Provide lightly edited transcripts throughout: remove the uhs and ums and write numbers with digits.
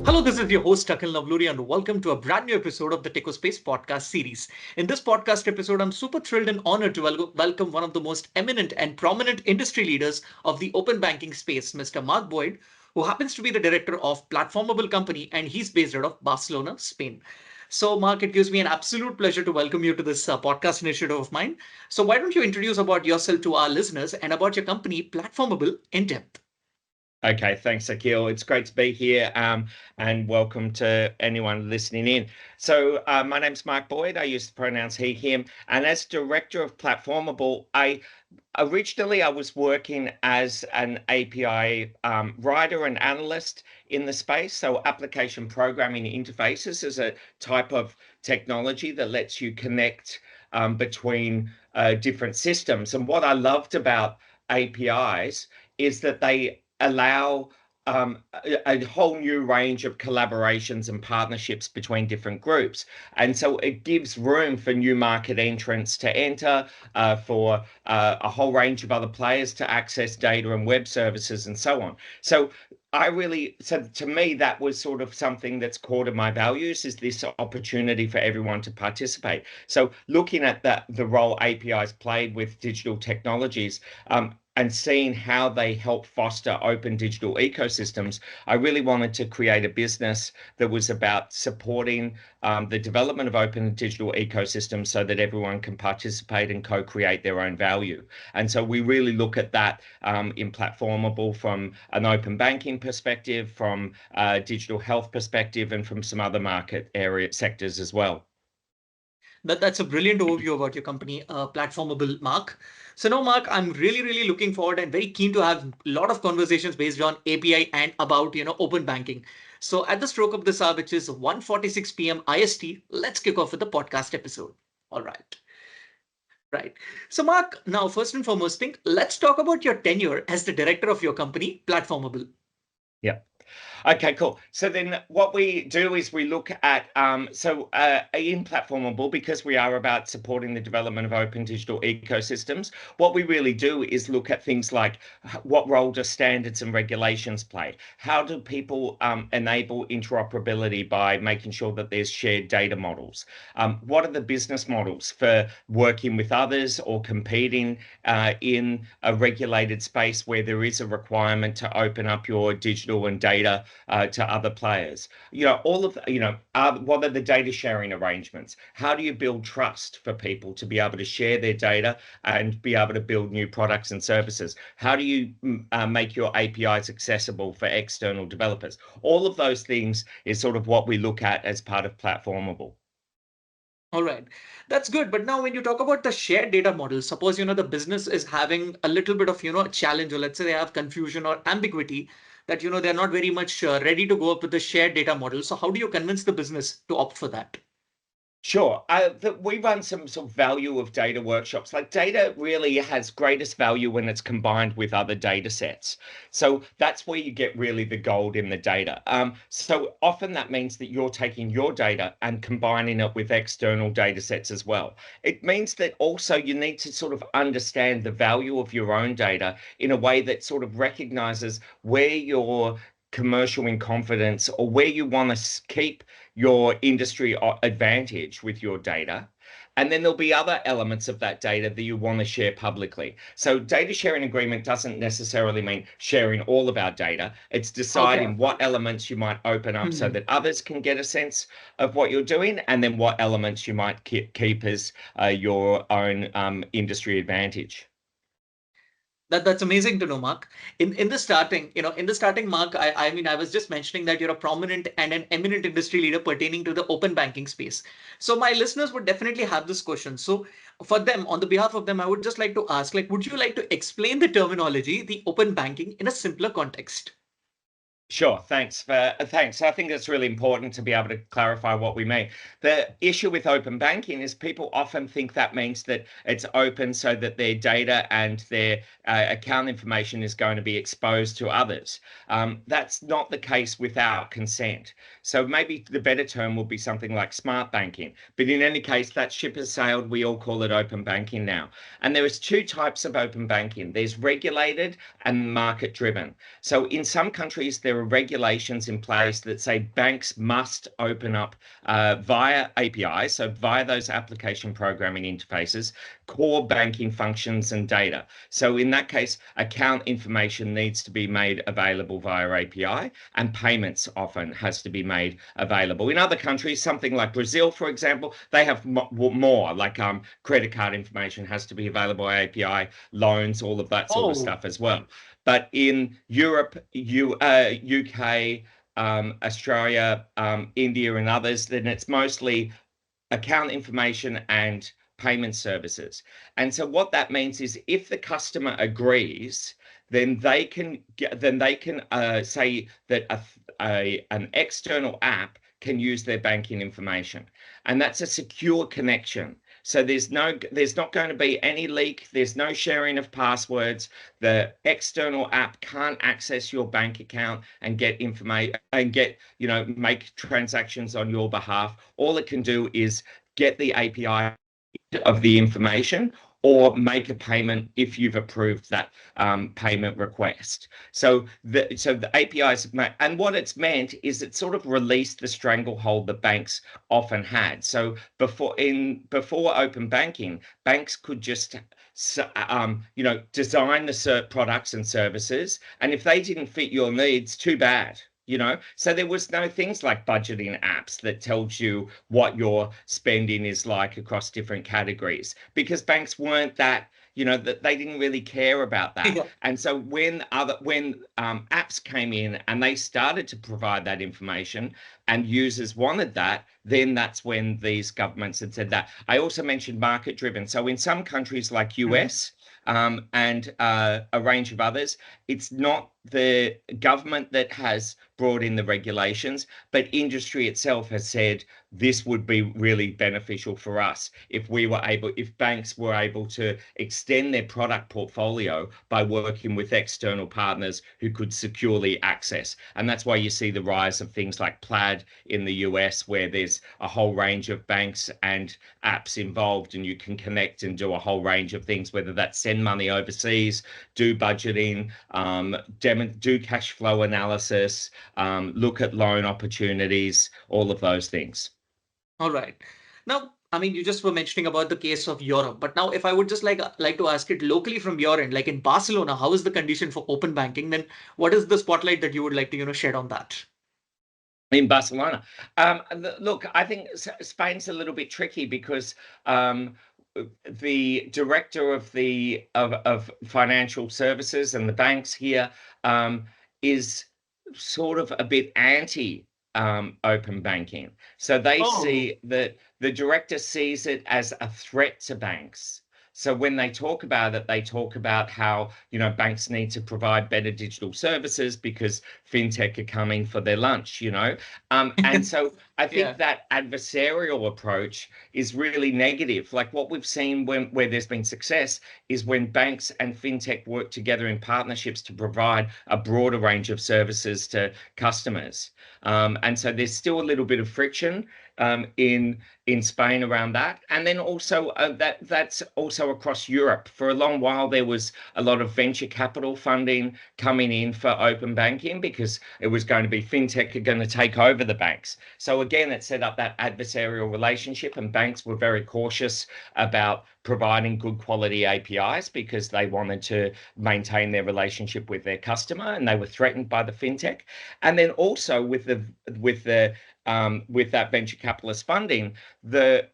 Hello, this is your host Akhil Navluri, and welcome to a brand new episode of the Techospace podcast series. In this podcast episode, I'm super thrilled and honored to welcome one of the most eminent and prominent industry leaders of the open banking space, Mr. Mark Boyd, who happens to be the director of Platformable company, and he's based out of Barcelona, Spain. So, Mark, it gives me an absolute pleasure to welcome you to this podcast initiative of mine. So, why don't you introduce about yourself to our listeners and about your company, Platformable, in depth? Okay, thanks, Akil. It's great to be here, and welcome to anyone listening in. So, my name's Mark Boyd. I use the pronouns he, him, and as Director of Platformable, originally I was working as an API writer and analyst in the space. So, application programming interfaces is a type of technology that lets you connect between different systems. And what I loved about APIs is that they allow a whole new range of collaborations and partnerships between different groups. And so it gives room for new market entrants to enter, for a whole range of other players to access data and web services and so on. So to me, that was sort of something that's core to my values, is this opportunity for everyone to participate. So looking at the role APIs played with digital technologies, and seeing how they help foster open digital ecosystems, I really wanted to create a business that was about supporting the development of open digital ecosystems so that everyone can participate and co-create their own value. And so we really look at that in Platformable from an open banking perspective, from a digital health perspective, and from some other market area sectors as well. That's a brilliant overview about your company, Platformable, Mark. So now, Mark, I'm really looking forward and very keen to have a lot of conversations based on API and about open banking. So at the stroke of this hour, which is 1:46 p.m. IST, let's kick off with the podcast episode. All right. Right. So, Mark, now first and foremost thing, let's talk about your tenure as the director of your company, Platformable. Yeah. Okay, cool. So then what we do is we look at, in Platformable, because we are about supporting the development of open digital ecosystems, what we really do is look at things like what role do standards and regulations play? How do people enable interoperability by making sure that there's shared data models? What are the business models for working with others or competing in a regulated space where there is a requirement to open up your digital and data to other players? What are the data sharing arrangements? How do you build trust for people to be able to share their data and be able to build new products and services? How do you make your APIs accessible for external developers? All of those things is sort of what we look at as part of Platformable. All right, that's good. But now, when you talk about the shared data model, suppose the business is having a little bit of a challenge, or let's say they have confusion or ambiguity that they're not very much ready to go up with the shared data model. So how do you convince the business to opt for that? Sure. We run some sort of value of data workshops. Like, data really has greatest value when it's combined with other data sets. So that's where you get really the gold in the data. So often that means that you're taking your data and combining it with external data sets as well. It means that also you need to sort of understand the value of your own data in a way that sort of recognizes where your commercial in confidence or where you want to keep your industry advantage with your data. And then there'll be other elements of that data that you want to share publicly. So data sharing agreement doesn't necessarily mean sharing all of our data. It's deciding Okay. what elements you might open up so Mhm. that others can get a sense of what you're doing, and then what elements you might keep as your own industry advantage. That's amazing to know, Mark. In the starting, Mark, I mean, I was just mentioning that you're a prominent and an eminent industry leader pertaining to the open banking space. So my listeners would definitely have this question. So for them, on the behalf of them, I would just like to ask, like, would you like to explain the terminology, the open banking, in a simpler context? Sure, thanks. I think that's really important to be able to clarify what we mean. The issue with open banking is people often think that means that it's open so that their data and their account information is going to be exposed to others. That's not the case without consent. So maybe the better term will be something like smart banking. But in any case, that ship has sailed. We all call it open banking now. And there is two types of open banking. There's regulated and market driven. So in some countries, there there are regulations in place that say banks must open up via APIs, so via those application programming interfaces, core banking functions and data. So in that case, account information needs to be made available via API, and payments often has to be made available. In other countries, something like Brazil, for example, they have more, like credit card information has to be available by API, loans, all of that sort of Oh, stuff as well. But in Europe, UK, Australia, India, and others, then it's mostly account information and payment services. And so what that means is if the customer agrees, then they can say that an external app can use their banking information, and that's a secure connection. So there's not going to be any leak. There's no sharing of passwords. The external app can't access your bank account and get information and make transactions on your behalf. All it can do is get the API of the information or make a payment if you've approved that payment request. So the APIs, and what it's meant is it sort of released the stranglehold that banks often had. So before open banking, banks could just design the products and services, and if they didn't fit your needs, too bad. So there was no things like budgeting apps that tells you what your spending is like across different categories, because banks weren't that, that they didn't really care about that. yeah. And so when apps came in and they started to provide that information and users wanted that, then that's when these governments had said that. I also mentioned market driven. So in some countries like Mhm. US, and a range of others, it's not the government that has brought in the regulations, but industry itself has said this would be really beneficial for us if banks were able to extend their product portfolio by working with external partners who could securely access. And that's why you see the rise of things like Plaid in the US, where there's a whole range of banks and apps involved, and you can connect and do a whole range of things, whether that's send money overseas, do budgeting, do cash flow analysis, look at loan opportunities, all of those things. All right. Now, I mean, you just were mentioning about the case of Europe, but now if I would just like to ask it locally from your end, like in Barcelona, how is the condition for open banking? Then what is the spotlight that you would like to, shed on that? In Barcelona. Look, I think Spain's a little bit tricky because the director of financial services and the banks here is sort of a bit anti open banking. So they Oh, see that the director sees it as a threat to banks. So when they talk about it, they talk about how, banks need to provide better digital services because fintech are coming for their lunch, And so I think yeah. that adversarial approach is really negative. Like what we've seen where there's been success is when banks and fintech work together in partnerships to provide a broader range of services to customers. And so there's still a little bit of friction in Spain around that, and then also that's also across Europe. For a long while, there was a lot of venture capital funding coming in for open banking because it was going to be fintech are going to take over the banks. So again, it set up that adversarial relationship, and banks were very cautious about providing good quality APIs because they wanted to maintain their relationship with their customer, and they were threatened by the fintech. And then also with that venture capitalist funding, the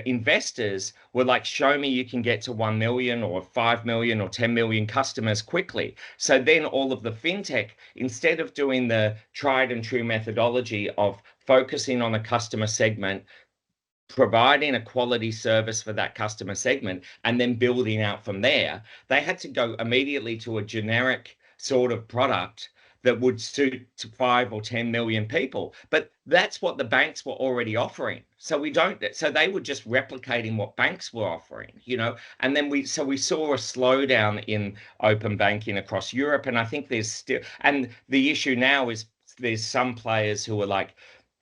investors were like, show me you can get to 1 million or 5 million or 10 million customers quickly. So then all of the fintech, instead of doing the tried and true methodology of focusing on a customer segment, providing a quality service for that customer segment, and then building out from there, they had to go immediately to a generic sort of product that would suit to 5 or 10 million people. But that's what the banks were already offering. So they were just replicating what banks were offering, and then we saw a slowdown in open banking across Europe. And I think and the issue now is there's some players who are like,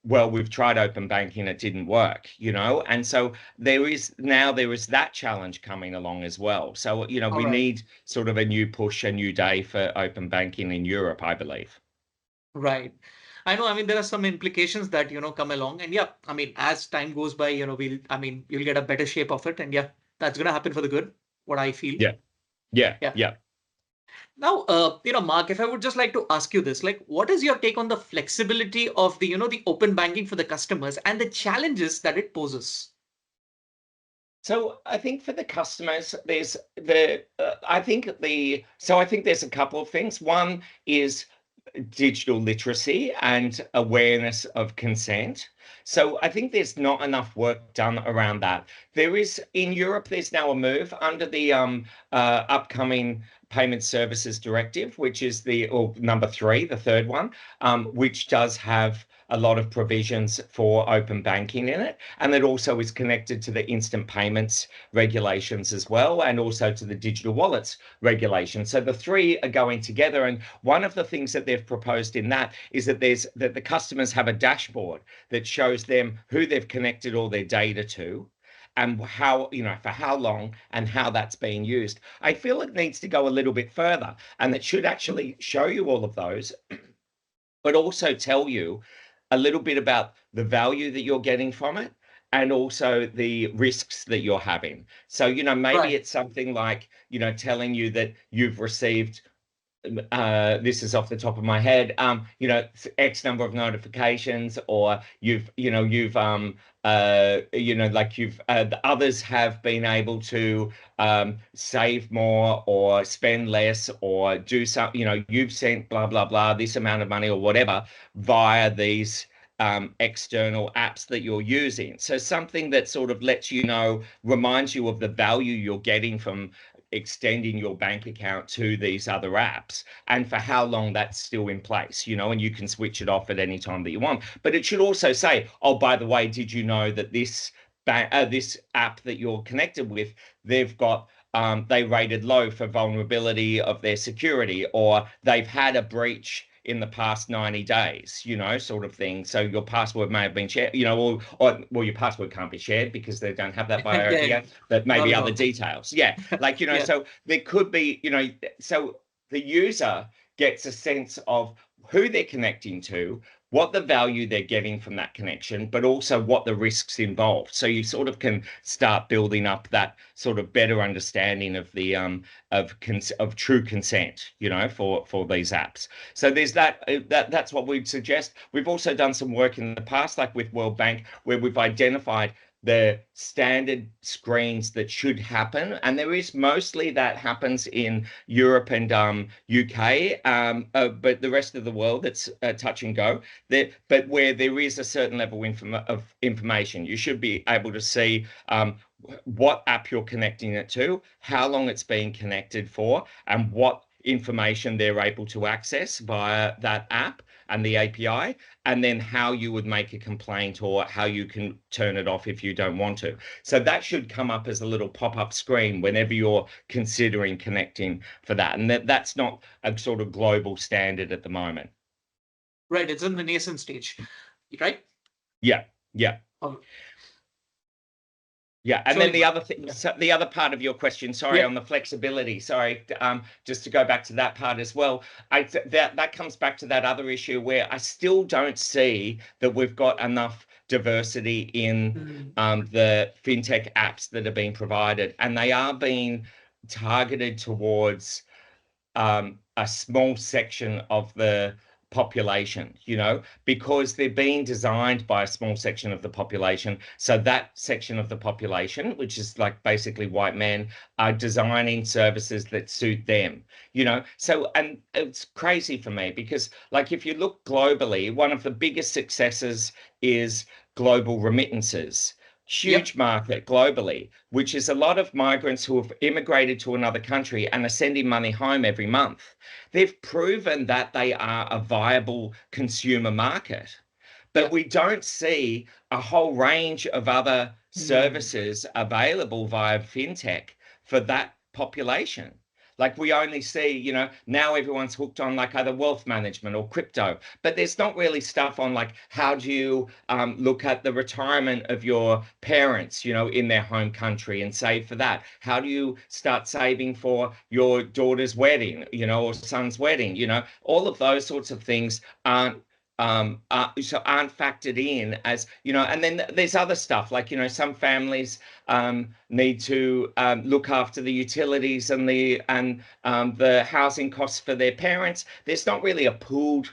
well, we've tried open banking, it didn't work, and so there is that challenge coming along as well. So, All we right. need sort of a new push, a new day for open banking in Europe, I believe. Right. I know. I mean, there are some implications that, come along. And yeah, I mean, as time goes by, you'll get a better shape of it. And yeah, that's going to happen for the good, what I feel. Yeah, yeah, Yeah. yeah. Now, Mark, if I would just like to ask you this, like, what is your take on the flexibility of the open banking for the customers and the challenges that it poses? So I think for the customers, there's the I think there's a couple of things. One is digital literacy and awareness of consent. So I think there's not enough work done around that. There is in Europe, there's now a move under the upcoming Payment Services Directive, which is the or number three, the third one, which does have a lot of provisions for open banking in it. And it also is connected to the instant payments regulations as well, and also to the digital wallets regulation. So the three are going together. And one of the things that they've proposed in that is that the customers have a dashboard that shows them who they've connected all their data to and how, for how long and how that's being used. I feel it needs to go a little bit further, and it should actually show you all of those, but also tell you a little bit about the value that you're getting from it and also the risks that you're having. So, maybe Right. it's something like, telling you that you've received this is off the top of my head, X number of notifications, or the others have been able to save more or spend less or do some, you've sent blah, blah, blah, this amount of money or whatever via these external apps that you're using. So something that sort of lets you know, reminds you of the value you're getting from extending your bank account to these other apps and for how long that's still in place, and you can switch it off at any time that you want. But it should also say, oh, by the way, did you know that this app that you're connected with, they've got they rated low for vulnerability of their security, or they've had a breach in the past 90 days, sort of thing. So your password may have been shared, or well, your password can't be shared because they don't have that Yeah, bio yeah, yet, but not maybe at other all. details. Yeah. Like, Yeah. so there could be, so the user gets a sense of who they're connecting to, what the value they're getting from that connection, but also what the risks involved. So you sort of can start building up that sort of better understanding of the of true consent, for these apps. So there's that's what we'd suggest. We've also done some work in the past, like with World Bank, where we've identified the standard screens that should happen, and there is mostly that happens in Europe and UK, but the rest of the world it's touch and go. But where there is a certain level of information, you should be able to see what app you're connecting it to, how long it's been connected for, and what information they're able to access via that app and the API, and then how you would make a complaint or how you can turn it off if you don't want to. So that should come up as a little pop-up screen whenever you're considering connecting for that. And that's not a sort of global standard at the moment. Right. It's in the nascent stage, right? Yeah, yeah. Oh, Yeah, and then surely, the Mark. other thing, Yeah. so the other part of your question, sorry, Yeah. on the flexibility, sorry, just to go back to that part as well, that comes back to that other issue where I still don't see that we've got enough diversity in Mm. the fintech apps that are being provided, and they are being targeted towards a small section of the population, because they're being designed by a small section of the population. So that section of the population, which is like basically white men, are designing services that suit them, So, and it's crazy for me because, like, if you look globally, one of the biggest successes is global remittances. Yep. Huge market globally, which is a lot of migrants who have immigrated to another country and are sending money home every month. They've proven that they are a viable consumer market, but Yeah. we don't see a whole range of other Mm. services available via fintech for that population. Like we only see, now everyone's hooked on like either wealth management or crypto, but there's not really stuff on like how do you look at the retirement of your parents, in their home country and save for that? How do you start saving for your daughter's wedding, or son's wedding? All of those sorts of things aren't factored in as, and then there's other stuff like, some families need to look after the utilities and the housing costs for their parents. There's not really a pooled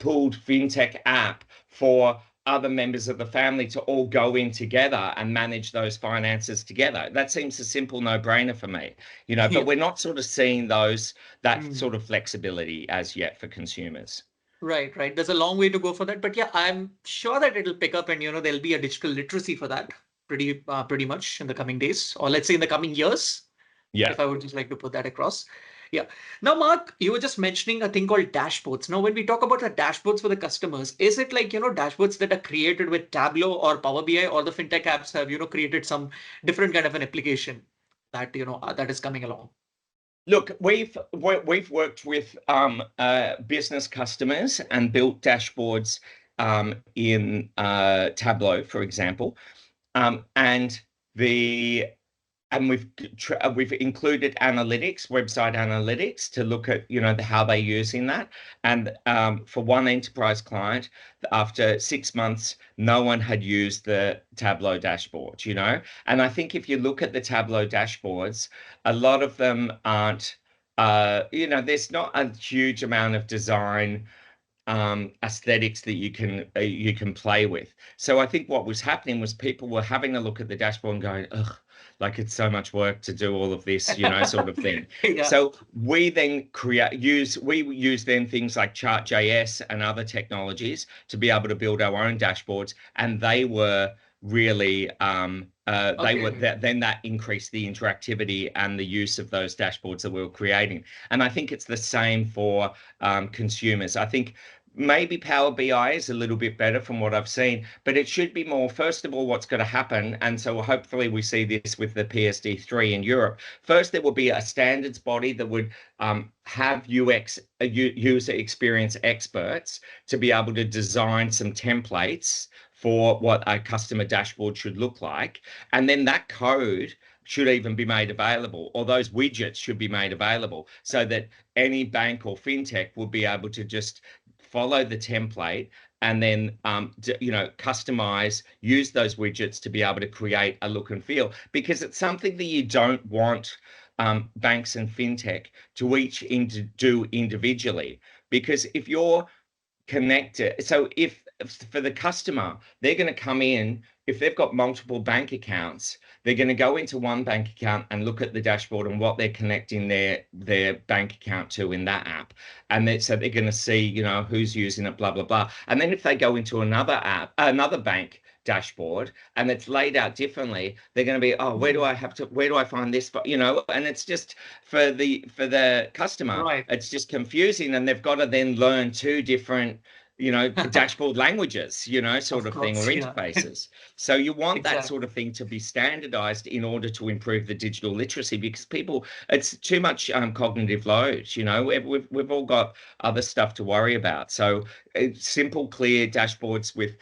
fintech app for other members of the family to all go in together and manage those finances together. That seems a simple no-brainer for me, Yeah. but we're not sort of seeing that Mm. sort of flexibility as yet for consumers. Right, right. There's a long way to go for that, but yeah, I'm sure that it'll pick up, and there'll be a digital literacy for that pretty much in the coming days, or let's say in the coming years, Yeah. if I would just like to put that across. Yeah. Now, Mark, you were just mentioning a thing called dashboards. Now, when we talk about the dashboards for the customers, is it like, dashboards that are created with Tableau or Power BI, or the fintech apps have, created some different kind of an application that, that is coming along? Look, we've worked with business customers and built dashboards in Tableau, for example, and the and we've included analytics, website analytics, to look at how they're using that. And for one enterprise client, after 6 months, no one had used the Tableau dashboard. And I think if you look at the Tableau dashboards, a lot of them aren't. There's not a huge amount of design aesthetics that you can play with. So I think what was happening was people were having a look at the dashboard and going, ugh, like it's so much work to do all of this, sort of thing. Yeah. So we then use then things like Chart.js and other technologies to be able to build our own dashboards, and they were really then that increased the interactivity and the use of those dashboards that we were creating. And I think it's the same for consumers. I think maybe Power BI is a little bit better from what I've seen, but it should be more, first of all, what's going to happen. And so hopefully we see this with the PSD3 in Europe. First, there will be a standards body that would have user experience experts to be able to design some templates for what a customer dashboard should look like. And then that code should even be made available, or those widgets should be made available, so that any bank or fintech will be able to just follow the template and then customize, use those widgets to be able to create a look and feel, because it's something that you don't want banks and fintech to each do individually. Because if you're connected, so if for the customer, they're going to come in, if they've got multiple bank accounts, they're going to go into one bank account and look at the dashboard and what they're connecting their bank account to in that app. And so they're going to see, who's using it, blah, blah, blah. And then if they go into another another bank dashboard, and it's laid out differently, they're going to be, oh, where do I find this? And it's just for the customer, Right. it's just confusing. And they've got to then learn two different dashboard languages, sort of thing, or Yeah. interfaces. So you want that Exactly. sort of thing to be standardized in order to improve the digital literacy, because it's too much cognitive load. We've all got other stuff to worry about. So simple, clear dashboards with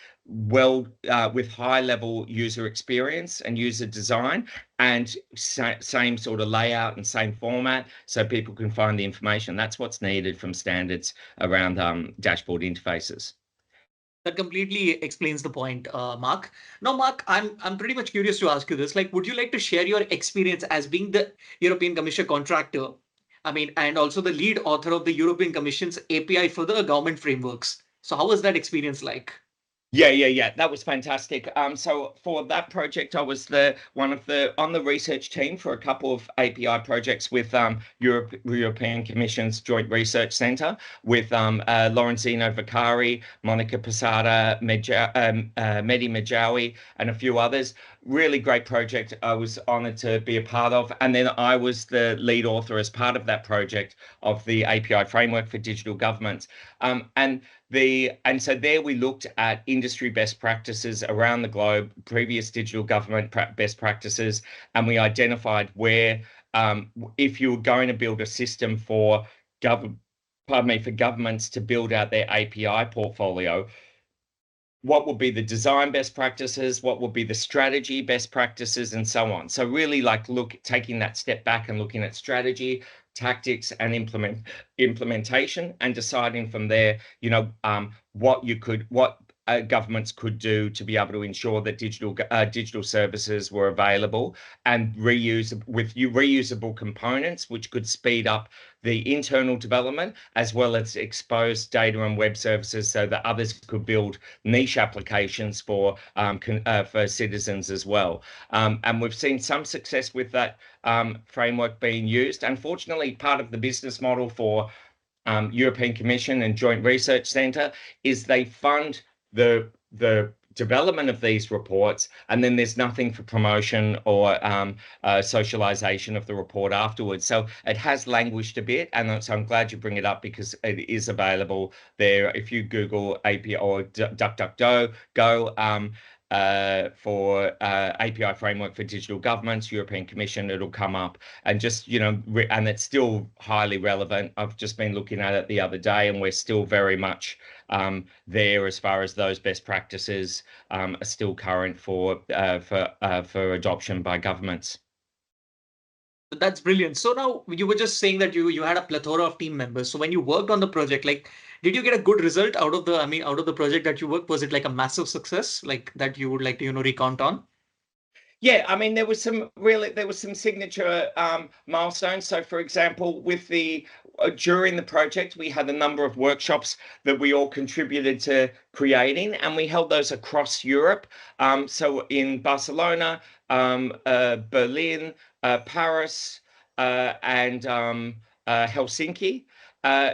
high level user experience and user design, and same sort of layout and same format, so people can find the information. That's what's needed from standards around dashboard interfaces. That completely explains the point, Mark. Now, Mark, I'm pretty much curious to ask you this. Like, would you like to share your experience as being the European Commission contractor? I mean, and also the lead author of the European Commission's API for the government frameworks. So how was that experience like? Yeah. That was fantastic. So for that project, I was on the research team for a couple of API projects with European Commission's Joint Research Centre, with Lorenzino Vicari, Monica Posada, Mehdi Majawi, and a few others. Really great project. I was honoured to be a part of, and then I was the lead author as part of that project of the API framework for digital governments. And so there we looked at industry best practices around the globe, previous digital government best practices, and we identified where if you were going to build a system for governments to build out their API portfolio, what would be the design best practices, what would be the strategy best practices, and so on. So really taking that step back and looking at strategy, tactics, and implementation, and deciding from there, what governments could do to be able to ensure that digital services were available and reusable components, which could speed up the internal development as well as expose data and web services so that others could build niche applications for citizens as well. And we've seen some success with that framework being used. Unfortunately, part of the business model for European Commission and Joint Research Centre is they fund the development of these reports, and then there's nothing for promotion or socialization of the report afterwards. So it has languished a bit, and so I'm glad you bring it up because it is available there. If you Google API or DuckDuckGo, for API framework for digital governments, European Commission, it'll come up, and just, and it's still highly relevant. I've just been looking at it the other day, and we're still very much there as far as those best practices are still current for adoption by governments. That's brilliant. So now you were just saying that you had a plethora of team members. So when you worked on the project, like, did you get a good result out of the project that you worked? Was it like a massive success, like that you would like to, recount on? Yeah, I mean, there was some signature milestones. So, for example, during the project, we had a number of workshops that we all contributed to creating, and we held those across Europe. So in Barcelona, Berlin, Paris, and Helsinki.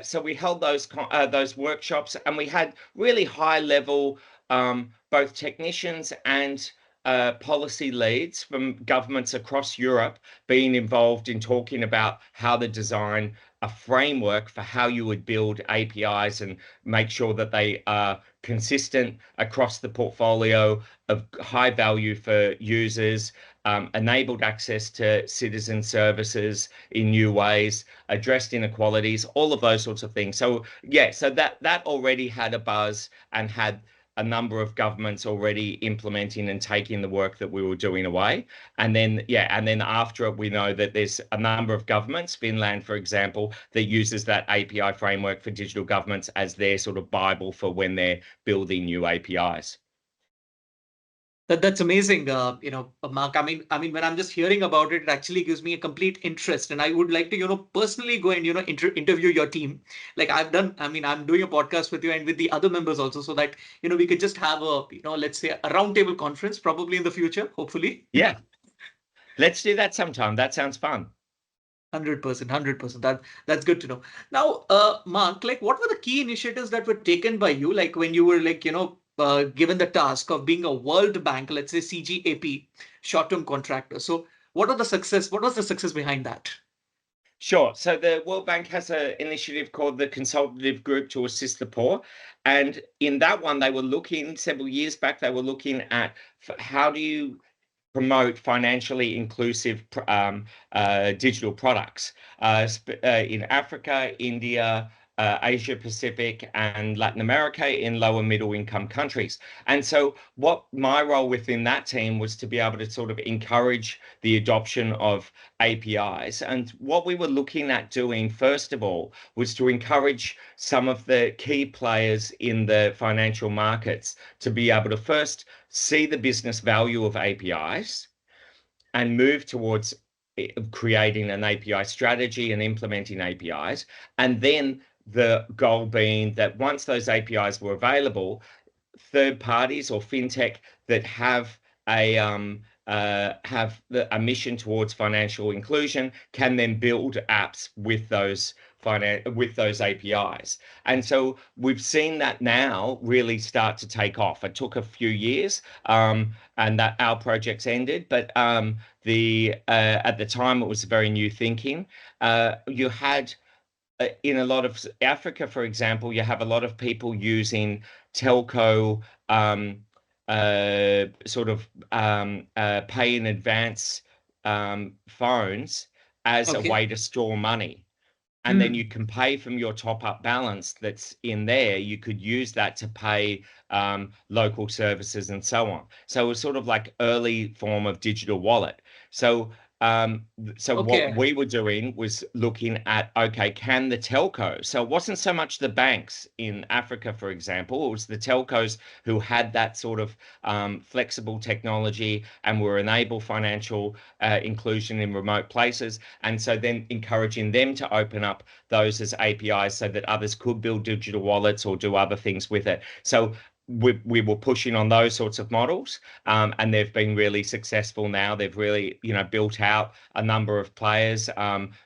So we held those workshops, and we had really high level both technicians and policy leads from governments across Europe being involved in talking about how to design a framework for how you would build APIs and make sure that they are consistent across the portfolio of high value for users, enabled access to citizen services in new ways, addressed inequalities, all of those sorts of things. So yeah, so that already had a buzz and had a number of governments already implementing and taking the work that we were doing away. And then after it, we know that there's a number of governments, Finland, for example, that uses that API framework for digital governments as their sort of Bible for when they're building new APIs. That's amazing, Mark. I mean, when I'm just hearing about it, it actually gives me a complete interest, and I would like to, personally go and interview your team, like I've done. I mean, I'm doing a podcast with you and with the other members also, so that we could just have a, let's say, a roundtable conference, probably in the future, hopefully. Yeah, let's do that sometime. That sounds fun. 100%, 100%. That's good to know. Now, Mark, like, what were the key initiatives that were taken by you, like when you were like, given the task of being a World Bank, let's say CGAP, short-term contractor? So, what was the success behind that? Sure. So the World Bank has an initiative called the Consultative Group to Assist the Poor. And in that one, they were looking several years back, they were looking at how do you promote financially inclusive digital products in Africa, India, Asia Pacific, and Latin America, in lower middle income countries. And so what my role within that team was to be able to sort of encourage the adoption of APIs. And what we were looking at doing, first of all, was to encourage some of the key players in the financial markets to be able to first see the business value of APIs and move towards creating an API strategy and implementing APIs. And then the goal being that once those APIs were available, third parties or fintech that have a mission towards financial inclusion can then build apps with those APIs. And so we've seen that now really start to take off. It took a few years, and that our projects ended, but at the time it was very new thinking. You had in a lot of Africa, for example, you have a lot of people using telco pay in advance phones as a Okay. way to store money. And then you Hmm. can pay from your top up balance that's in there. You could use that to pay local services and so on. So it was sort of like early form of digital wallet. So what Okay. we were doing was looking at, okay, can the telcos, so it wasn't so much the banks in Africa, for example, it was the telcos who had that sort of flexible technology and were enable financial inclusion in remote places. And so then encouraging them to open up those as APIs so that others could build digital wallets or do other things with it. So we were pushing on those sorts of models, and they've been really successful now. They've really, built out a number of players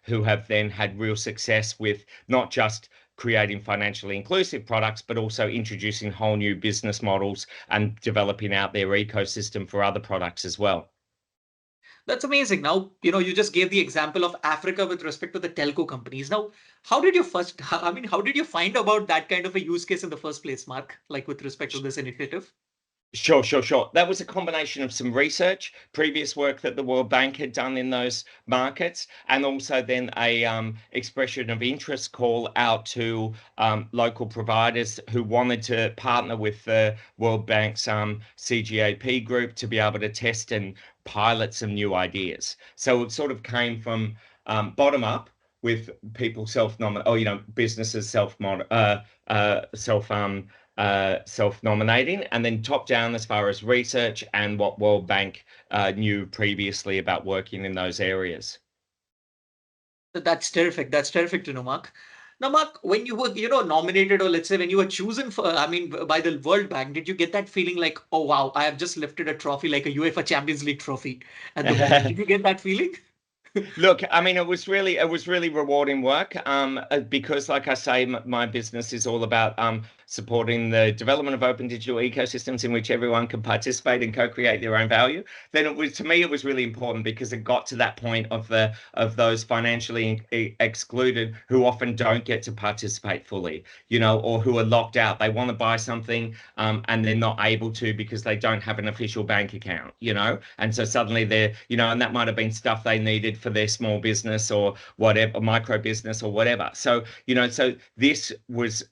who have then had real success with not just creating financially inclusive products, but also introducing whole new business models and developing out their ecosystem for other products as well. That's amazing. Now, you just gave the example of Africa with respect to the telco companies. Now, how did you first, I mean, how did you find about that kind of a use case in the first place, Mark, like with respect to this initiative? Sure. That was a combination of some research, previous work that the World Bank had done in those markets, and also then a expression of interest call out to local providers who wanted to partner with the World Bank's CGAP group to be able to test and pilot some new ideas. So it sort of came from bottom up with people self-nominate, or businesses self self-nominating, and then top down as far as research and what World Bank knew previously about working in those areas. That's terrific. That's terrific to know, Mark. Now, Mark, when you were, nominated, or let's say when you were chosen for, I mean, by the World Bank, did you get that feeling like, oh wow, I have just lifted a trophy like a UEFA Champions League trophy at the moment? Did you get that feeling? Look, I mean, it was really rewarding work. Because, like I say, my business is all about supporting the development of open digital ecosystems in which everyone can participate and co-create their own value. Then to me, it was really important because it got to that point of those financially excluded who often don't get to participate fully, or who are locked out. They want to buy something, and they're not able to because they don't have an official bank account, and so suddenly they're, and that might have been stuff they needed for their small business or whatever, micro business or whatever. So this was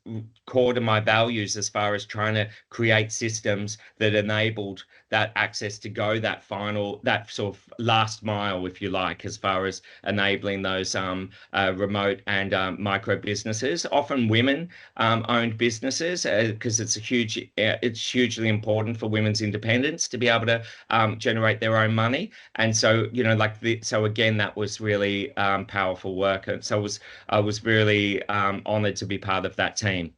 core to my values as far as trying to create systems that enabled that access to go that sort of last mile, if you like, as far as enabling those remote and micro businesses, often women owned businesses, because it's hugely important for women's independence to be able to generate their own money. And so, so again, that was really powerful work. And so I was really honored to be part of that team.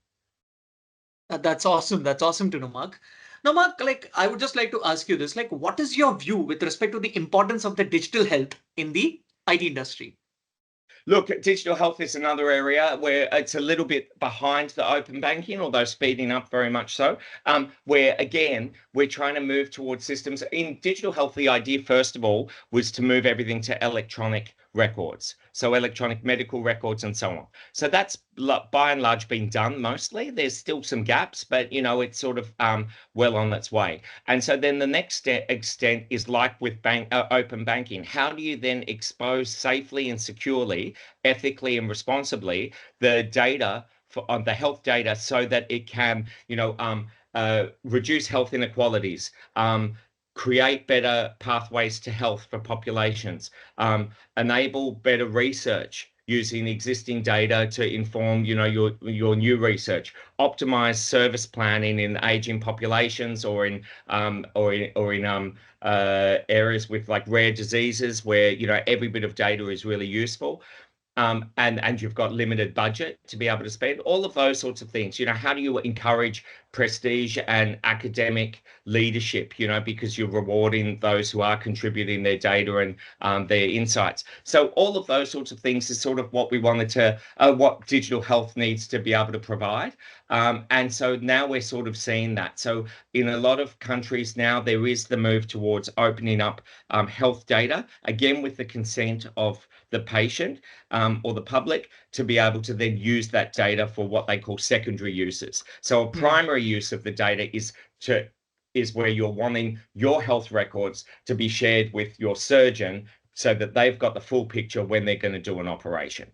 That's awesome. That's awesome to know, Mark. Now, Mark, like I would just like to ask you this, like, what is your view with respect to the importance of the digital health in the IT industry? Look, digital health is another area where it's a little bit behind the open banking, although speeding up very much so. Where again, we're trying to move towards systems. In digital health, the idea, first of all, was to move everything to electronic records, so electronic medical records and so on. So that's by and large been done mostly. There's still some gaps, but it's sort of well on its way. And so then the next extent is like with open banking. How do you then expose safely and securely, ethically and responsibly the data the health data so that it can, reduce health inequalities, create better pathways to health for populations, enable better research using existing data to inform, your new research, optimize service planning in aging populations or in areas with like rare diseases where every bit of data is really useful. And you've got limited budget to be able to spend, all of those sorts of things. How do you encourage prestige and academic leadership, because you're rewarding those who are contributing their data and their insights. So all of those sorts of things is sort of what we wanted to, what digital health needs to be able to provide. And so now we're sort of seeing that. So in a lot of countries now, there is the move towards opening up health data, again, with the consent of the patient or the public, to be able to then use that data for what they call secondary uses. So a Hmm. primary use of the data is where you're wanting your health records to be shared with your surgeon so that they've got the full picture when they're going to do an operation,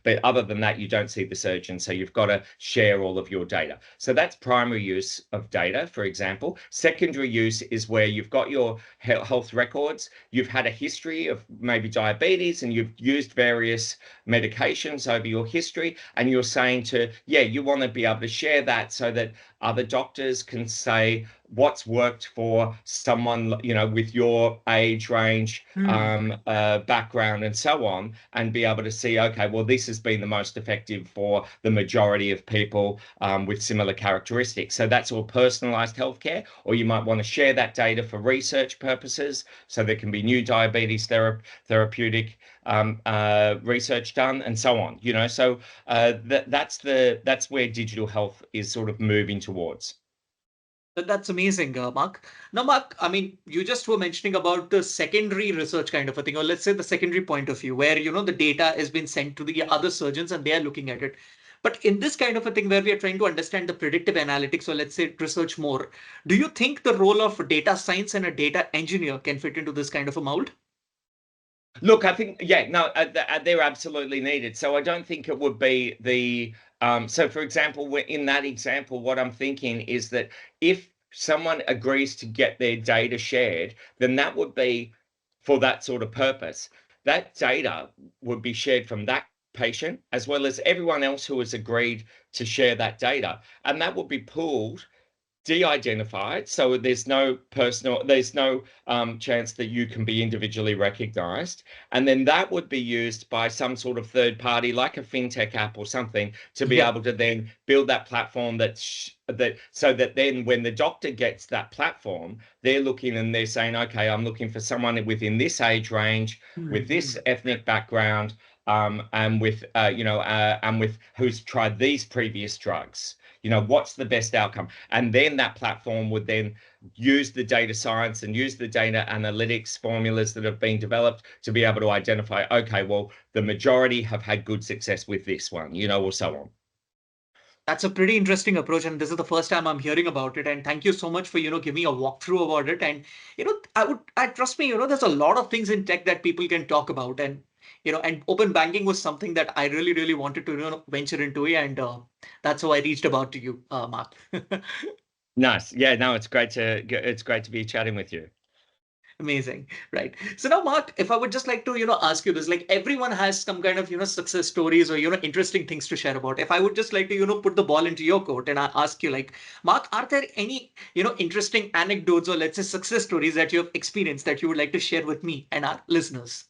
but other than that, you don't see the surgeon. So you've got to share all of your data. So that's primary use of data, for example. Secondary use is where you've got your health records, you've had a history of maybe diabetes, and you've used various medications over your history, and you're saying you want to be able to share that so that other doctors can say what's worked for someone, with your age range, background, and so on, and be able to see, okay, well, this has been the most effective for the majority of people with similar characteristics. So that's all personalized healthcare, or you might want to share that data for research purposes, so there can be new diabetes therapeutic research done, and so on. So that's where digital health is sort of moving towards. That's amazing, Mark. Now, Mark, I mean, you just were mentioning about the secondary research kind of a thing, or let's say the secondary point of view, where the data has been sent to the other surgeons and they are looking at it. But in this kind of a thing where we are trying to understand the predictive analytics, or let's say research more, do you think the role of data science and a data engineer can fit into this kind of a mold? Look, I think, no, they're absolutely needed. So I don't think it would be so for example, in that example, what I'm thinking is that if someone agrees to get their data shared, then that would be for that sort of purpose. That data would be shared from that patient as well as everyone else who has agreed to share that data. And that would be pooled, de-identified, so there's no chance that you can be individually recognized, and then that would be used by some sort of third party like a fintech app or something to be Yeah. able to then build that platform so that then when the doctor gets that platform, they're looking and they're saying, okay, I'm looking for someone within this age range with this ethnic background, and with who's tried these previous drugs. What's the best outcome? And then that platform would then use the data science and use the data analytics formulas that have been developed to be able to identify, okay, well, the majority have had good success with this one, or so on. That's a pretty interesting approach, and this is the first time I'm hearing about it. And thank you so much for giving me a walkthrough about it. And I trust me, there's a lot of things in tech that people can talk about, and and open banking was something that I really, really wanted to venture into, and that's how I reached about to you, Mark. Nice. Yeah, no, it's great to be chatting with you. Amazing. Right. So now, Mark, if I would just like to, ask you this, like everyone has some kind of, success stories or, interesting things to share about. If I would just like to, put the ball into your court and I ask you like, Mark, are there any, interesting anecdotes or let's say success stories that you have experienced that you would like to share with me and our listeners?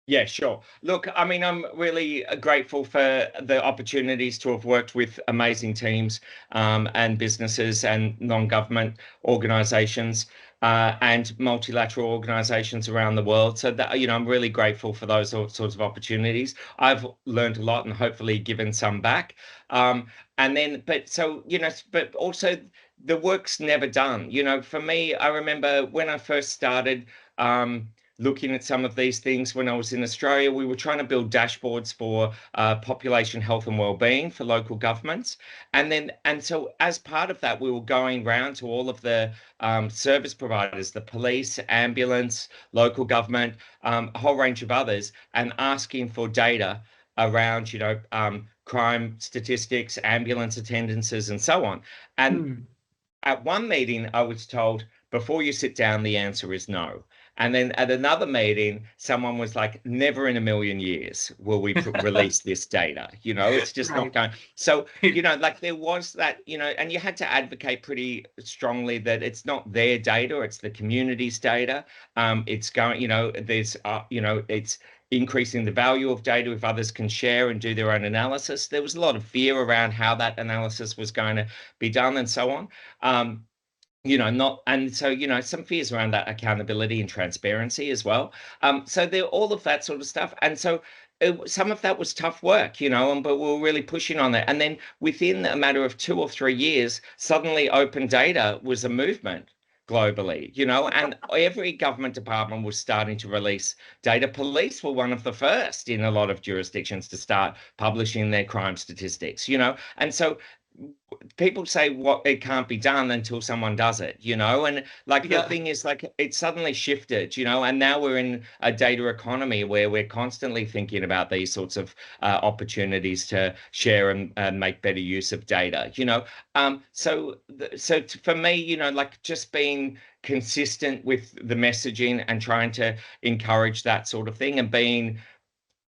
Yeah, sure. Look, I mean, I'm really grateful for the opportunities to have worked with amazing teams, and businesses and non-government organizations, and multilateral organizations around the world. So that, I'm really grateful for those sorts of opportunities. I've learned a lot and hopefully given some back. And then, but also the work's never done. For me, I remember when I first started, looking at some of these things when I was in Australia. We were trying to build dashboards for population health and wellbeing for local governments. And so as part of that, we were going around to all of the service providers, the police, ambulance, local government, a whole range of others, and asking for data around, crime statistics, ambulance attendances, and so on. And Hmm. at one meeting, I was told, before you sit down, the answer is no. And then at another meeting, someone was like, never in a million years will we release this data. It's just not Right. going. So, like there was that, and you had to advocate pretty strongly that it's not their data, it's the community's data. It's going, it's increasing the value of data if others can share and do their own analysis. There was a lot of fear around how that analysis was going to be done and so on. Not, and so, some fears around that accountability and transparency as well. So there, all of that sort of stuff. And so some of that was tough work, but we were really pushing on it. And then within a matter of 2 or 3 years, suddenly open data was a movement globally, and every government department was starting to release data. Police were one of the first in a lot of jurisdictions to start publishing their crime statistics, and so people say what it can't be done until someone does it, and like the Yeah, thing is, like, it suddenly shifted, and now we're in a data economy where we're constantly thinking about these sorts of opportunities to share and make better use of data, for me, like, just being consistent with the messaging and trying to encourage that sort of thing, and being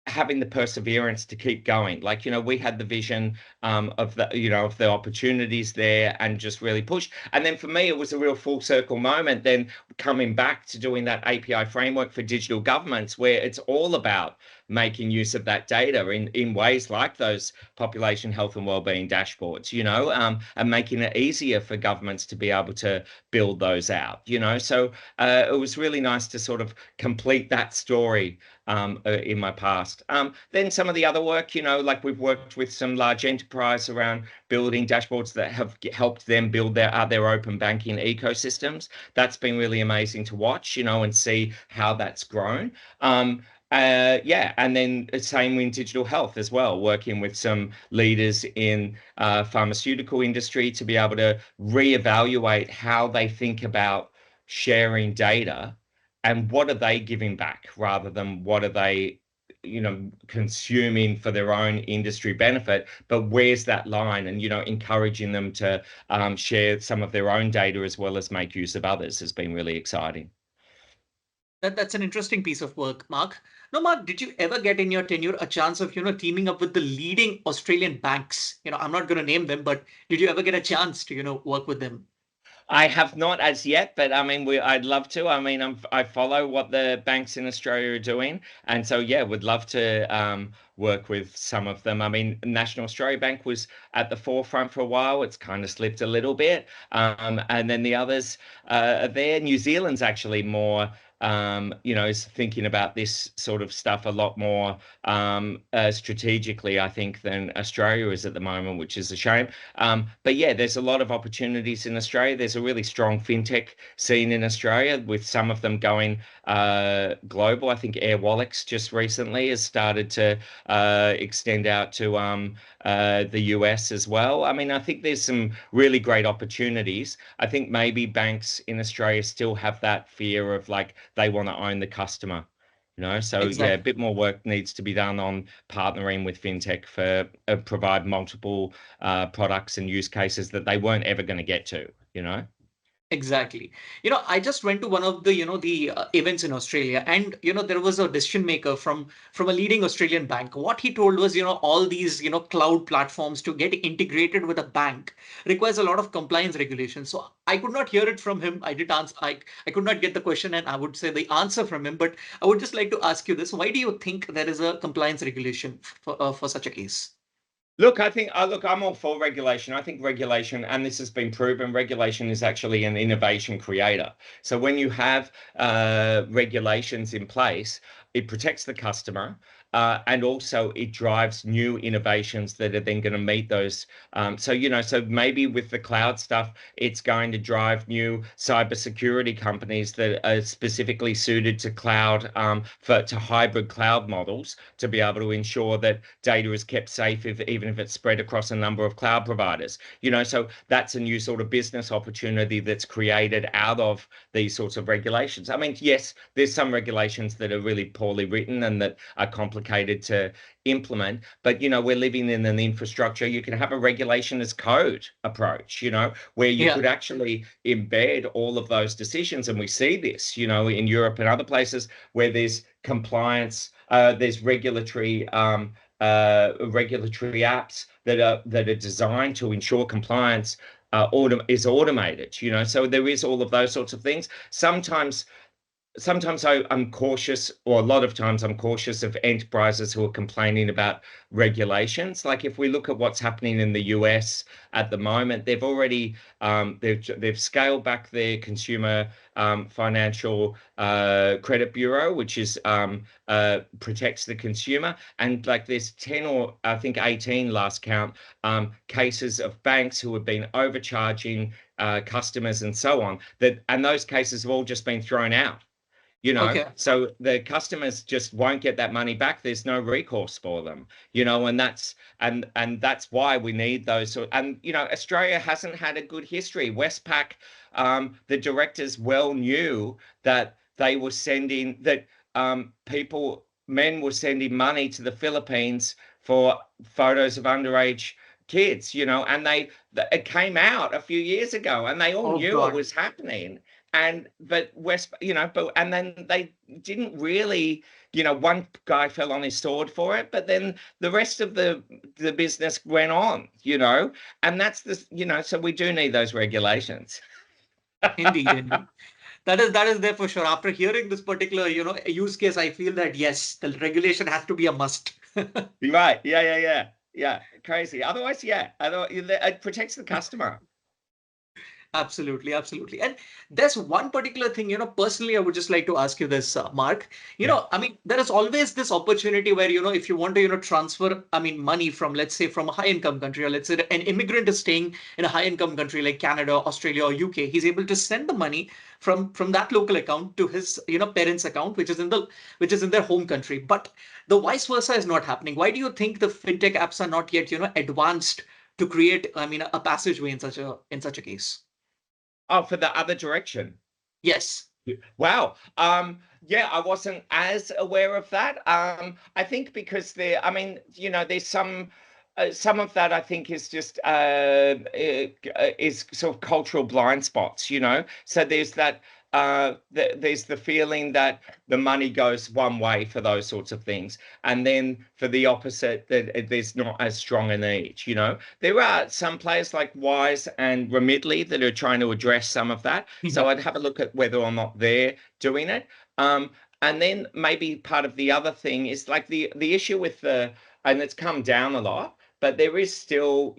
having the perseverance to keep going. Like, we had the vision of the opportunities there, and just really push. And then for me, it was a real full circle moment, then coming back to doing that API framework for digital governments, where it's all about making use of that data in ways like those population health and wellbeing dashboards, and making it easier for governments to be able to build those out, so it was really nice to sort of complete that story in my past. Then some of the other work, like, we've worked with some large enterprise around building dashboards that have helped them build their open banking ecosystems. That's been really amazing to watch, and see how that's grown. Yeah, and then the same in digital health as well, working with some leaders in pharmaceutical industry to be able to reevaluate how they think about sharing data, and what are they giving back rather than what are they consuming for their own industry benefit. But where's that line? And encouraging them to share some of their own data as well as make use of others has been really exciting. that's an interesting piece of work, Mark. Now, Mark, did you ever get in your tenure a chance of, teaming up with the leading Australian banks? I'm not going to name them, but did you ever get a chance to, work with them? I have not as yet, but I mean, I'd love to. I mean, I follow what the banks in Australia are doing, and so yeah, would love to work with some of them. I mean, National Australia Bank was at the forefront for a while. It's kind of slipped a little bit, and then the others are there. New Zealand's actually more. Is thinking about this sort of stuff a lot more strategically, I think, than Australia is at the moment, which is a shame. But yeah, there's a lot of opportunities in Australia. There's a really strong fintech scene in Australia, with some of them going global. I think Airwallex just recently has started to extend out to the US as well. I mean, I think there's some really great opportunities. I think maybe banks in Australia still have that fear of, like, they want to own the customer. So yeah, a Exactly. bit more work needs to be done on partnering with fintech for provide multiple products and use cases that they weren't ever going to get to. Exactly. I just went to one of the, the events in Australia, and, there was a decision maker from a leading Australian bank. What he told was, all these, cloud platforms to get integrated with a bank requires a lot of compliance regulations. So I could not hear it from him. I did answer, I could not get the question, and I would say the answer from him, but I would just like to ask you this. Why do you think there is a compliance regulation for such a case? Look, I think, look, I'm all for regulation. I think regulation, and this has been proven, regulation is actually an innovation creator. So when you have regulations in place, it protects the customer, and also it drives new innovations that are then going to meet those. So maybe with the cloud stuff, it's going to drive new cybersecurity companies that are specifically suited to cloud, to hybrid cloud models, to be able to ensure that data is kept safe, even if it's spread across a number of cloud providers. So that's a new sort of business opportunity that's created out of these sorts of regulations. I mean, yes, there's some regulations that are really poorly written and that are complicated to implement, but we're living in an infrastructure. You can have a regulation as code approach, where you Yeah. could actually embed all of those decisions. And we see this, in Europe and other places where there's compliance, there's regulatory apps that are designed to ensure compliance is automated. So there is all of those sorts of things. Sometimes I'm cautious, or a lot of times I'm cautious of enterprises who are complaining about regulations. Like, if we look at what's happening in the US at the moment, they've already they've scaled back their consumer financial credit bureau, which is protects the consumer. And, like, there's 10, or I think 18 last count, cases of banks who have been overcharging customers and so on. And those cases have all just been thrown out. Okay. so the customers just won't get that money back. There's no recourse for them, and that's why we need those and Australia hasn't had a good history. Westpac, the directors well knew that they were sending that men were sending money to the Philippines for photos of underage kids, and it came out a few years ago, and they all Oh knew it God. was happening. And then they didn't really, one guy fell on his sword for it, but then the rest of the business went on, and so we do need those regulations. Indeed, indeed. That is there for sure. After hearing this particular, use case, I feel that yes, the regulation has to be a must. Right. Yeah. Crazy. Otherwise, yeah. Otherwise, it protects the customer. Absolutely, absolutely. And there's one particular thing, personally, I would just like to ask you this, Mark. Yeah. I mean, there is always this opportunity where, if you want to, transfer, I mean, money from, let's say, from a high income country, or let's say an immigrant is staying in a high income country like Canada, Australia, or UK, he's able to send the money from that local account to his, parents' account, which is in their home country. But the vice versa is not happening. Why do you think the fintech apps are not yet, advanced to create, I mean, a passageway in such a case? Oh, for the other direction. Yes. Wow. Yeah, I wasn't as aware of that. I think because I mean, there's some of that I think is just is sort of cultural blind spots, So there's there's the feeling that the money goes one way for those sorts of things, and then for the opposite, that there's not as strong a need, There are some players like Wise and Remitly that are trying to address some of that. So Yeah. I'd have a look at whether or not they're doing it. And then maybe part of the other thing is like the issue with and it's come down a lot, but there is still,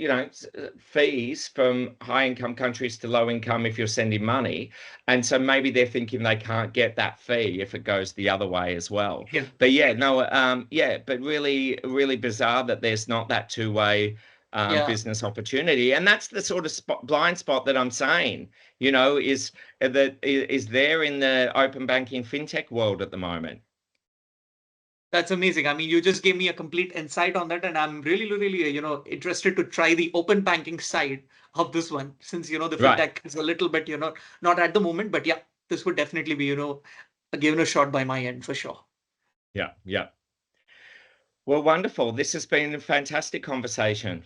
fees from high income countries to low income if you're sending money. And so maybe they're thinking they can't get that fee if it goes the other way as well. Yeah. But yeah, no, yeah, but really, really bizarre that there's not that two-way Yeah. business opportunity. And that's the sort of blind spot that I'm saying, is there in the open banking fintech world at the moment. That's amazing. I mean, you just gave me a complete insight on that, and I'm really, really, interested to try the open banking side of this one, since the Right. fintech is a little bit, not at the moment, but yeah, this would definitely be, given a shot by my end for sure. Yeah. Well, wonderful. This has been a fantastic conversation.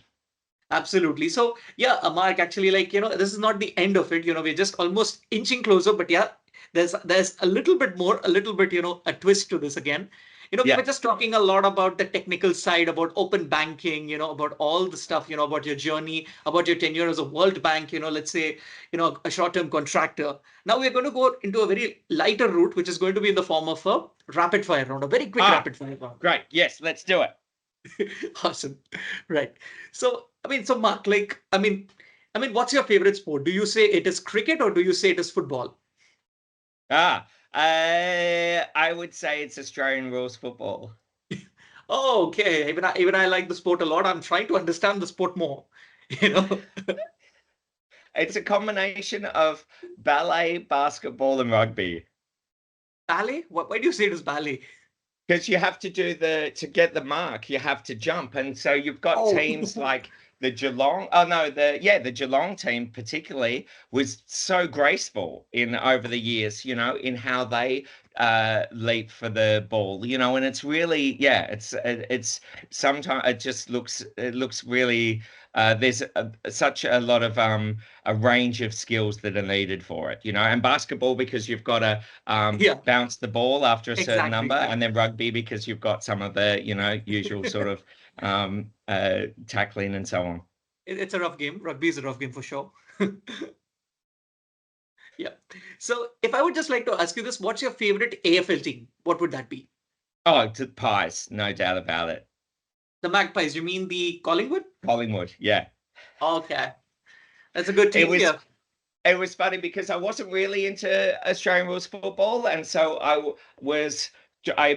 Absolutely. So yeah, Mark, actually, like, this is not the end of it. We're just almost inching closer, but yeah, there's a little bit more, a little bit, a twist to this again. We were Yeah. just talking a lot about the technical side, about open banking, about all the stuff, about your journey, about your tenure as a World Bank, let's say, a short-term contractor. Now we're going to go into a very lighter route, which is going to be in the form of a rapid fire round, a very quick Ah, rapid fire round. great. Yes, let's do it. Awesome. Right. So, so Mark, like, what's your favorite sport? Do you say it is cricket or do you say it is football? Ah, I would say it's Australian rules football. Oh, okay. Even I like the sport a lot. I'm trying to understand the sport more. You know, It's a combination of ballet, basketball, and rugby. ballet. Why do you say it is ballet? Because you have to to get the mark, you have to jump. And so you've got Oh, teams like the Geelong, the Geelong team particularly was so graceful over the years, in how they leap for the ball, and it's really, yeah, it's sometimes it looks really there's such a lot of a range of skills that are needed for it, and basketball because you've got to yeah, bounce the ball after a certain number, exactly. and then rugby because you've got some of the usual sort of tackling and so on. It's a rough game. Rugby is a rough game for sure. Yeah. So if I would just like to ask you this, what's your favorite AFL team? What would that be? Oh, to pies, no doubt about it. The Magpies. You mean the Collingwood? Collingwood, yeah. Okay. That's a good It team. was Yeah. it was funny because I wasn't really into Australian rules football, and so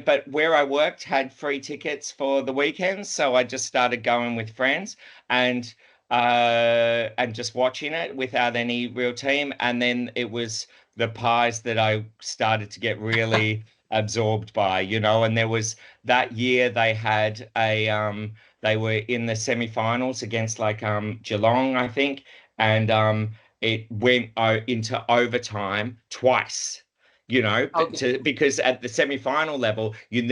but where I worked had free tickets for the weekends, so I just started going with friends, and and just watching it without any real team. And then it was the pies that I started to get really absorbed by, and there was that year they had they were in the semi-finals against like Geelong, I think, and it went into overtime twice. Okay, Because at the semi-final level, you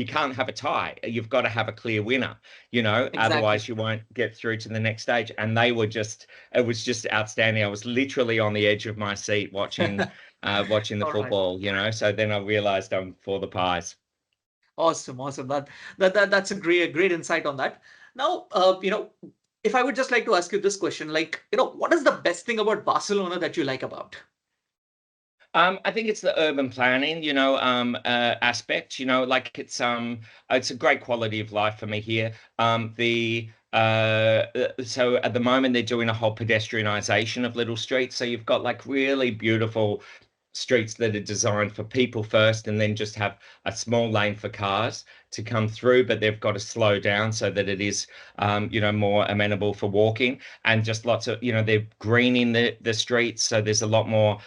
can't have a tie. You've got to have a clear winner, exactly. otherwise you won't get through to the next stage. And it was just outstanding. I was literally on the edge of my seat watching the All right. football, So then I realized I'm for the pies. Awesome, awesome. That's a great insight on that. Now, if I would just like to ask you this question, like, what is the best thing about Barcelona that you like about? I think it's the urban planning, aspect. Like it's a great quality of life for me here. The So at the moment they're doing a whole pedestrianisation of little streets. So you've got like really beautiful streets that are designed for people first, and then just have a small lane for cars to come through, but they've got to slow down so that it is, more amenable for walking. And just lots of, they're greening the streets, so there's a lot more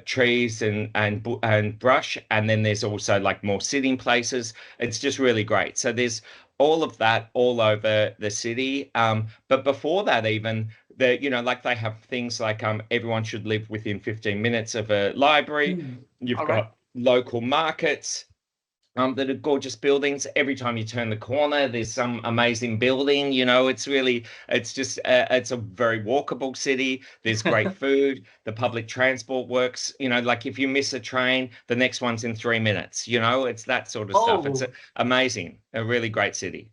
trees and brush, and then there's also like more sitting places. It's just really great. So there's all of that all over the city. But before that, even like they have things like everyone should live within 15 minutes of a library. Hmm. You've All right. got local markets that are gorgeous buildings. Every time you turn the corner, there's some amazing building. It's a very walkable city. There's great food. The public transport works. Like if you miss a train, the next one's in 3 minutes. It's that sort of stuff. It's Oh, amazing. A really great city.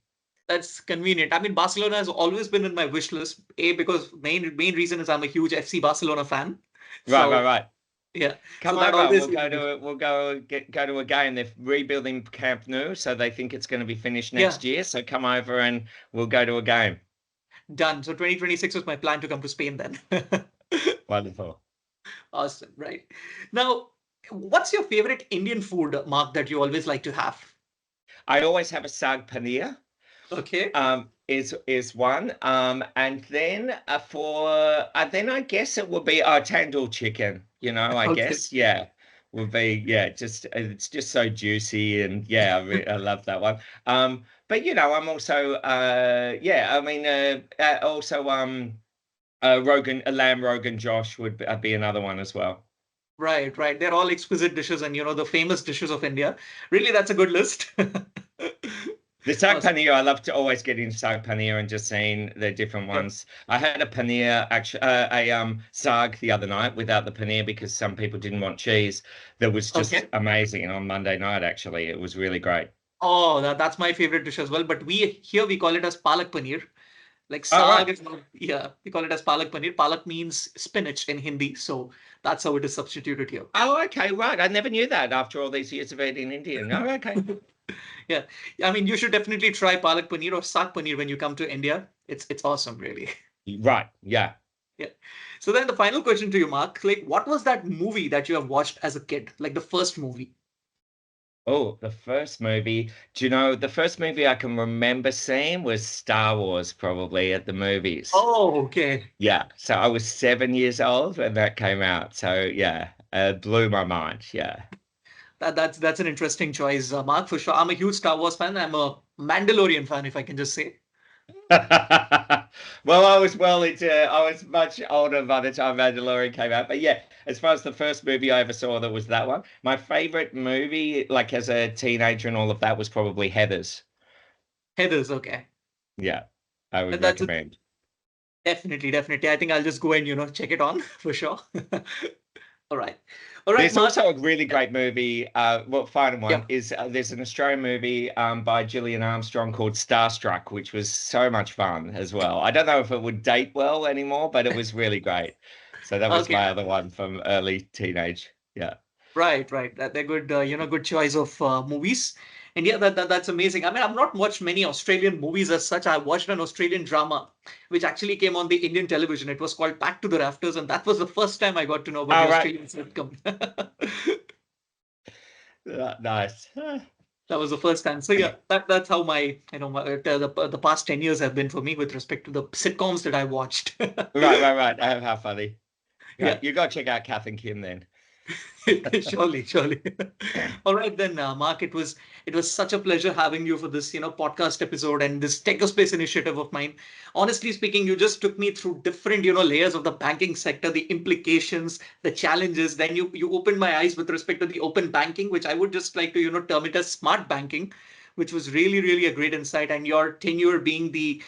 that's convenient. I mean, Barcelona has always been in my wish list. Because main reason is I'm a huge FC Barcelona fan. Right, right, So right. yeah, so Come that over and always we'll been go a wish. to go to a game. They're rebuilding Camp Nou, so they think it's going to be finished Yeah, next year. So come over and we'll go to a game. done. So 2026 was my plan to come to Spain then. Wonderful. Awesome, right? Now, what's your favorite Indian food, Mark, that you always like to have? I always have a sag paneer. Okay. Is one. And then then I guess it would be tandoor chicken. I Okay. guess, yeah, would be, yeah. Just it's just so juicy, and yeah, I love that one. But I'm also yeah. I mean, also lamb Rogan Josh would be another one as well. Right, right. They're all exquisite dishes and the famous dishes of India. Really, that's a good list. The sag Awesome. paneer, I love to always get into sag paneer and just seeing the different Yeah. ones. I had a paneer, actually, a sag the other night without the paneer because some people didn't want cheese. That was just Okay. amazing on Monday night, actually. It was really great. Oh, that's my favorite dish as well. But we call it as palak paneer. Like Oh, right. saag is not, yeah, we call it as palak paneer. Palak means spinach in Hindi, so that's how it is substituted here. Oh, okay, right. I never knew that after all these years of eating Indian. Oh, okay. Yeah, I mean, you should definitely try palak paneer or saag paneer when you come to India. It's awesome, really. Right, yeah. Yeah. So then the final question to you, Mark, like what was that movie that you have watched as a kid? Like the first movie? Oh, the first movie. Do you know, the first movie I can remember seeing was Star Wars, probably at the movies. Oh, okay. Yeah, so I was 7 years old when that came out. So yeah, it blew my mind. Yeah. That's an interesting choice, Mark, for sure. I'm a huge Star Wars fan. I'm a Mandalorian fan, if I can just say. Well, I was much older by the time Mandalorian came out. But yeah, as far as the first movie I ever saw, that was that one. My favorite movie, like as a teenager and all of that, was probably Heathers. Heathers, okay. Yeah, I would That's a, recommend. definitely, definitely. I think I'll just go and check it on for sure. All right, all right, There's Mark. also a really great movie. Final one Yeah. is there's an Australian movie by Gillian Armstrong called Starstruck, which was so much fun as well. I don't know if it would date well anymore, but it was really great. So that was Okay. my other one from early teenage. Yeah. Right, right. They're good, good choice of movies. And yeah, that's amazing. I mean, I've not watched many Australian movies as such. I watched an Australian drama, which actually came on the Indian television. It was called Back to the Rafters, and that was the first time I got to know about the All right. Australian sitcom. Nice. That was the first time. So yeah, that's how my the past 10 years have been for me with respect to the sitcoms that I watched. Right. How funny. Yeah. Right, you got to check out Kath and Kim then. Surely, surely. All right then, Mark. It was such a pleasure having you for this podcast episode and this Techospace initiative of mine. Honestly speaking, you just took me through different layers of the banking sector, the implications, the challenges. Then you opened my eyes with respect to the open banking, which I would just like to term it as smart banking, which was really really a great insight. And your tenure being the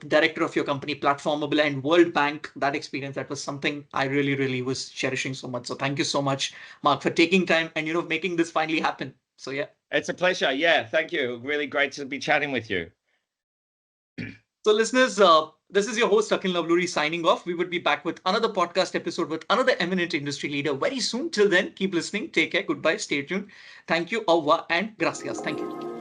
director of your company Platformable and World Bank, that experience, that was something I really really was cherishing so much. So thank you so much, Mark, for taking time and making this finally happen. So yeah. It's a pleasure. Yeah, thank you. Really great to be chatting with you. So listeners, this is your host Akhil Navluri signing off. We would be back with another podcast episode with another eminent industry leader very soon. Till then, keep listening. Take care. Goodbye. Stay tuned. Thank you. Au revoir and gracias. Thank you.